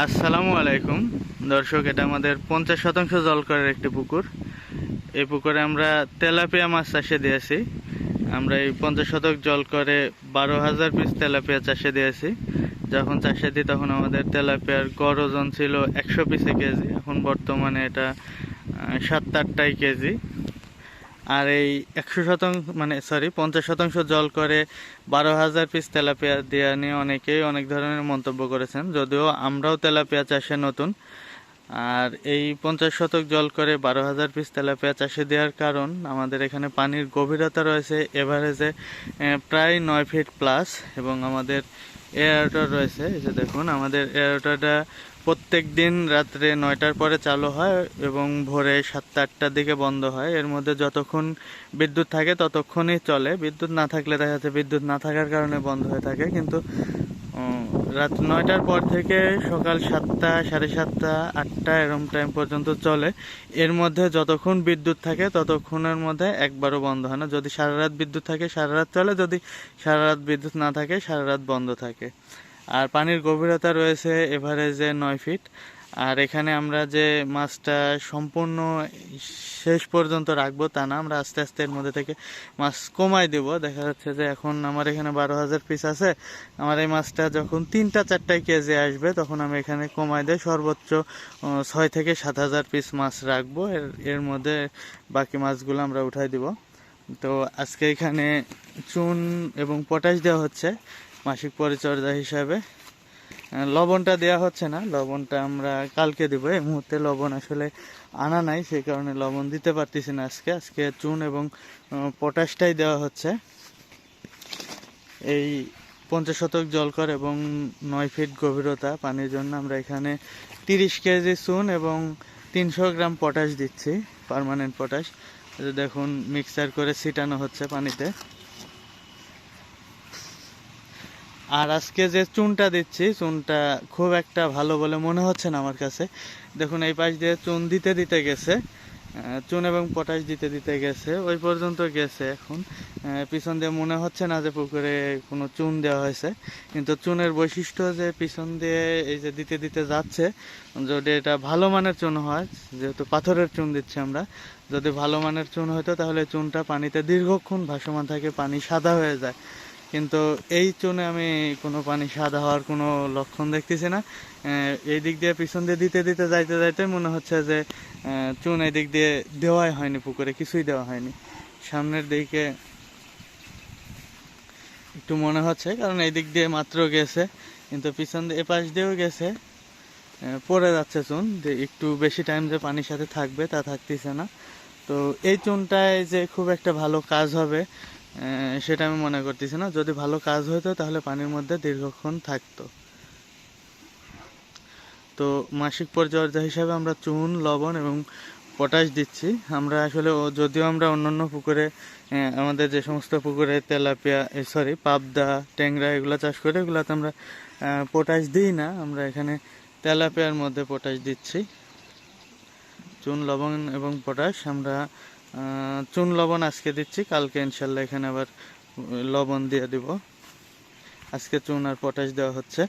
আসসালামু আলাইকুম দর্শক, এটা আমাদের 50% জলকরের একটি পুকুর। এই পুকুরে আমরা তেলাপিয়া মাছ চাষে দিয়েছি। আমরা এই 50 শতক জলকরে 12,000 পিস তেলাপিয়া চাষে দিয়েছি। যখন চাষে দিই তখন আমাদের তেলাপিয়ার গড় ওজন ছিল 100 পিসে কেজি। এখন বর্তমানে এটা 7-8টাই কেজি। আর এই 50% জল করে 12,000 পিস তেলাপিয়া দেওয়া নিয়ে অনেকেই অনেক ধরনের মন্তব্য করেছেন, যদিও আমরাও তেলাপিয়া চাষে নতুন। আর এই 50 শতক জল করে 12,000 পিস তেলাপিয়া চাষে দেওয়ার কারণ, আমাদের এখানে পানির গভীরতা রয়েছে এভারেজে প্রায় 9 ফিট প্লাস, এবং আমাদের এয়ারওয়াটার রয়েছে। এই যে দেখুন, আমাদের এয়ারওয়াটারটা প্রত্যেক দিন রাত্রে 9টার পরে চালু হয় এবং ভোরে 7টা-8টার দিকে বন্ধ হয়। এর মধ্যে যতক্ষণ বিদ্যুৎ থাকে ততক্ষণই চলে। বিদ্যুৎ না থাকলে দেখা যাচ্ছে বিদ্যুৎ না থাকার কারণে বন্ধ হয়ে থাকে, কিন্তু রাত 9টার পর থেকে সকাল 7টা, 7:30, 8টা এরম টাইম পর্যন্ত চলে। এর মধ্যে যতক্ষণ বিদ্যুৎ থাকে ততক্ষণের মধ্যে একবারও বন্ধ হয় না। যদি সারা রাত বিদ্যুৎ থাকে সারা রাত চলে, যদি সারা রাত বিদ্যুৎ না থাকে সারা রাত বন্ধ থাকে। আর পানির গভীরতা রয়েছে এভারেজে 9 ফিট। আর এখানে আমরা যে মাছটা সম্পূর্ণ শেষ পর্যন্ত রাখবো তা না, আমরা আস্তে আস্তে এর মধ্যে থেকে মাছ কমাই দেব। দেখা যাচ্ছে যে এখন আমার এখানে 12,000 পিস আছে। আমার এই মাছটা যখন 3টা-4টায় কেজি আসবে তখন আমি এখানে কমাই দিয়ে সর্বোচ্চ 6,000 থেকে 7,000 পিস মাছ রাখবো। এর মধ্যে বাকি মাছগুলো আমরা উঠাই দিব। তো আজকে এখানে চুন এবং পটাশ দেওয়া হচ্ছে মাসিক পরিচর্যা হিসাবে। লবণটা দেওয়া হচ্ছে না, লবণটা আমরা কালকে দিব। এই মুহূর্তে লবণ আসলে আনা নাই, সেই কারণে লবণ দিতে পারতেছি না। আজকে চুন এবং পটাশটাই দেওয়া হচ্ছে। এই 50 শতক জলকর এবং 9 ফিট গভীরতা পানির জন্য আমরা এখানে 30 কেজি চুন এবং 300 গ্রাম পটাশ দিচ্ছি, পার্মানেন্ট পটাশ। দেখুন, মিক্সার করে ছিটানো হচ্ছে পানিতে। আর আজকে যে চুনটা দিচ্ছি, চুনটা খুব একটা ভালো বলে মনে হচ্ছে না আমার কাছে। দেখুন, এই পাশ দিয়ে চুন দিতে দিতে গেছে, চুন এবং পটাশ দিতে দিতে গেছে, ওই পর্যন্ত গেছে। এখন পিছন দিয়ে মনে হচ্ছে না যে পুকুরে কোনো চুন দেওয়া হয়েছে, কিন্তু চুনের বৈশিষ্ট্য যে পিছন দিয়ে এই যে দিতে দিতে যাচ্ছে। যদি এটা ভালো মানের চুন হয়, যেহেতু পাথরের চুন দিচ্ছি আমরা, যদি ভালো মানের চুন হতো তাহলে চুনটা পানিতে দীর্ঘক্ষণ ভাসমান থাকে, পানি সাদা হয়ে যায়। কিন্তু এই চুনে আমি কোনো পানি সাদা হওয়ার কোনো লক্ষণ দেখতেছি না। এই দিক দিয়ে পিছন দিয়ে দিতে দিতে যাইতে যাইতে মনে হচ্ছে যে চুন এই দিক দিয়ে দেওয়াই হয়নি, পুকুরে কিছুই দেওয়া হয়নি। সামনের দিকে একটু মনে হচ্ছে, কারণ এই দিক দিয়ে মাত্র গেছে, কিন্তু পিছন দিয়ে এপাশ দিয়েও গেছে, পড়ে যাচ্ছে চুন। যে একটু বেশি টাইম যে পানির সাথে থাকবে তা থাকতেছে না। তো এই চুনটায় যে খুব একটা ভালো কাজ হবে সেটা আমি মনে করতেছি না। যদি ভালো কাজ হতো তাহলে পানির মধ্যে দীর্ঘক্ষণ থাকতো। তো মাসিক পরিচর্যা হিসাবে আমরা চুন, লবণ এবং পটাশ দিচ্ছি। আমরা আসলে যদিও আমরা অন্যান্য পুকুরে, আমাদের যে সমস্ত পুকুরে তেলাপিয়া, পাবদা, ট্যাংরা এগুলো চাষ করে, এগুলোতে আমরা পটাশ দিই না। আমরা এখানে তেলাপিয়ার মধ্যে পটাশ দিচ্ছি। চুন, লবণ এবং পটাশ আমরা চুন লবণ আজকে দিচ্ছি, কালকে ইনশাল্লাহ এখানে আবার লবণ দিয়ে দিব। আজকে চুন আর পটাশ দেওয়া হচ্ছে।